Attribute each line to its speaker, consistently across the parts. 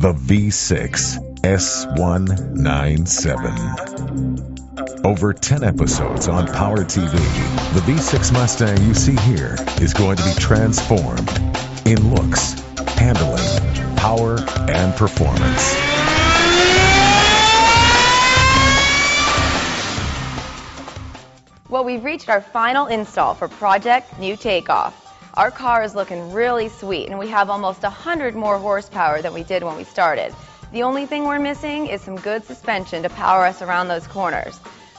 Speaker 1: the V6 S197. Over 10 episodes on Power TV, the V6 Mustang you see here is going to be transformed in looks, handling, power, and performance.
Speaker 2: Well, we've reached our final install for Project New Takeoff. Our car is looking really sweet, and we have almost 100 more horsepower than we did when we started. The only thing we're missing is some good suspension to power us around those corners.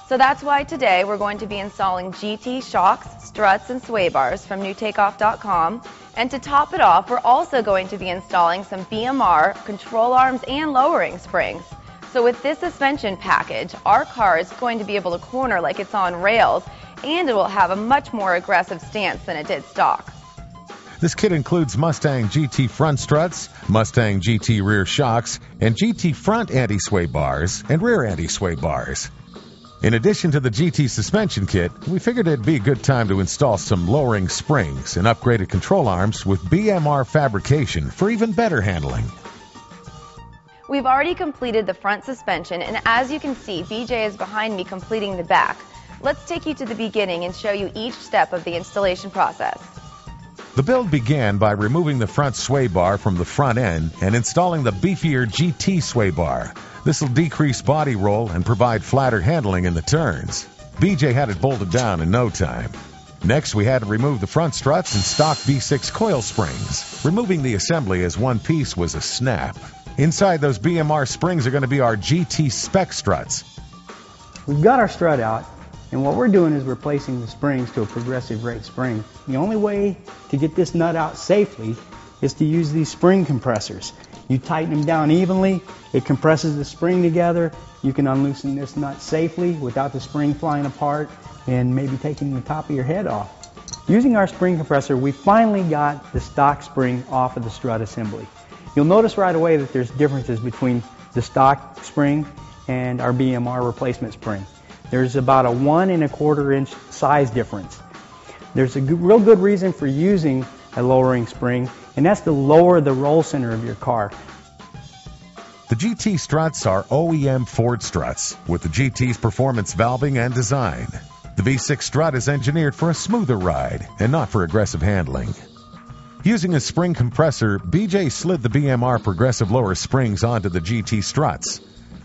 Speaker 2: So that's why today we're going to be installing GT shocks, struts, and sway bars from newtakeoff.com. And to top it off, we're also going to be installing some BMR control arms and lowering springs. So with this suspension package, our car is going to be able to corner like it's on rails, and it will have a much more aggressive stance than it did stock.
Speaker 1: This kit includes Mustang GT front struts, Mustang GT rear shocks, and GT front anti-sway bars and rear anti-sway bars. In addition to the GT suspension kit, we figured it'd be a good time to install some lowering springs and upgraded control arms with BMR fabrication for even better handling.
Speaker 2: We've already completed the front suspension, and as you can see, BJ is behind me completing the back. Let's take you to the beginning and show you each step of the installation process.
Speaker 1: The build began by removing the front sway bar from the front end and installing the beefier GT sway bar. This will decrease body roll and provide flatter handling in the turns. BJ had it bolted down in no time. Next, we had to remove the front struts and stock V6 coil springs. Removing the assembly as one piece was a snap. Inside those BMR springs are going to be our GT spec struts.
Speaker 3: We've got our strut out, and what we're doing is replacing the springs to a progressive rate spring. The only way to get this nut out safely is to use these spring compressors. You tighten them down evenly, it compresses the spring together. You can unloosen this nut safely without the spring flying apart and maybe taking the top of your head off. Using our spring compressor, we finally got the stock spring off of the strut assembly. You'll notice right away that there's differences between the stock spring and our BMR replacement spring. There's about a 1 1/4 inch size difference. There's a real good reason for using a lowering spring, and that's to lower the roll center of your car.
Speaker 1: The GT struts are OEM Ford struts with the GT's performance valving and design. The V6 strut is engineered for a smoother ride and not for aggressive handling. Using a spring compressor, BJ slid the BMR progressive lower springs onto the GT struts.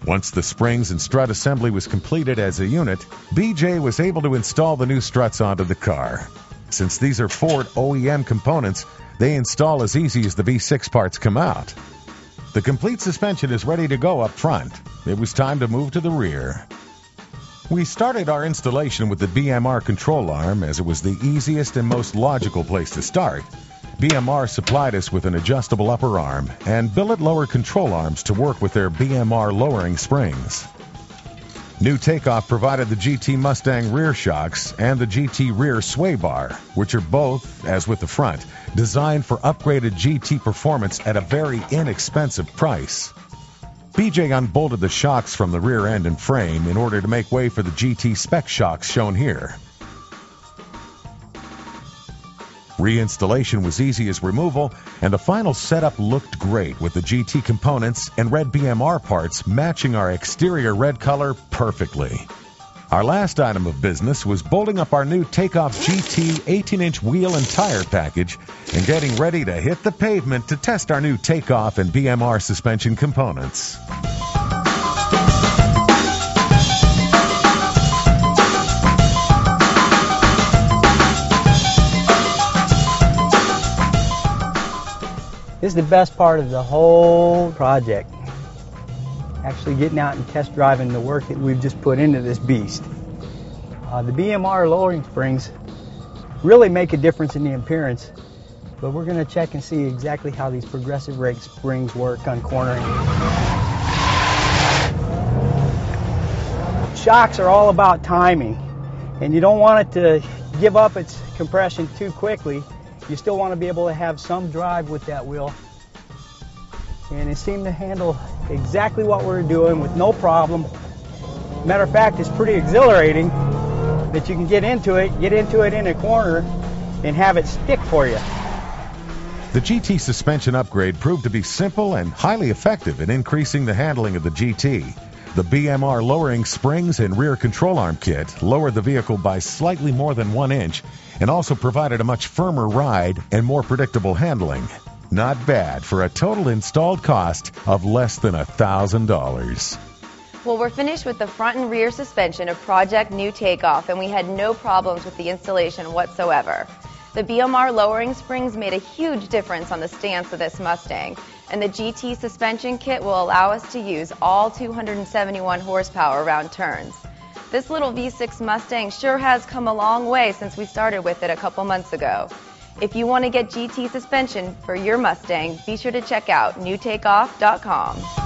Speaker 1: Once the springs and strut assembly was completed as a unit, BJ was able to install the new struts onto the car. Since these are Ford OEM components, they install as easy as the V6 parts come out. The complete suspension is ready to go up front. It was time to move to the rear. We started our installation with the BMR control arm as it was the easiest and most logical place to start. BMR supplied us with an adjustable upper arm and billet lower control arms to work with their BMR lowering springs. New Takeoff provided the GT Mustang rear shocks and the GT rear sway bar, which are both, as with the front, designed for upgraded GT performance at a very inexpensive price. BJ unbolted the shocks from the rear end and frame in order to make way for the GT spec shocks shown here. Reinstallation was easy as removal, and the final setup looked great with the GT components and red BMR parts matching our exterior red color perfectly. Our last item of business was bolting up our new Takeoff GT 18-inch wheel and tire package and getting ready to hit the pavement to test our new Takeoff and BMR suspension components.
Speaker 3: This is the best part of the whole project. Actually getting out and test driving the work that we've just put into this beast. The BMR lowering springs really make a difference in the appearance, but we're going to check and see exactly how these progressive rate springs work on cornering. Shocks are all about timing, and you don't want it to give up its compression too quickly. You still want to be able to have some drive with that wheel. And it seemed to handle exactly what we're doing with no problem. Matter of fact, it's pretty exhilarating that you can get into it in a corner and have it stick for you.
Speaker 1: The GT suspension upgrade proved to be simple and highly effective in increasing the handling of the GT. The BMR lowering springs and rear control arm kit lowered the vehicle by slightly more than 1 inch and also provided a much firmer ride and more predictable handling. Not bad for a total installed cost of less than $1,000.
Speaker 2: Well, we're finished with the front and rear suspension of Project New Takeoff, and we had no problems with the installation whatsoever. The BMR lowering springs made a huge difference on the stance of this Mustang, and the GT suspension kit will allow us to use all 271 horsepower around turns. This little V6 Mustang sure has come a long way since we started with it a couple months ago. If you want to get GT suspension for your Mustang, be sure to check out newtakeoff.com.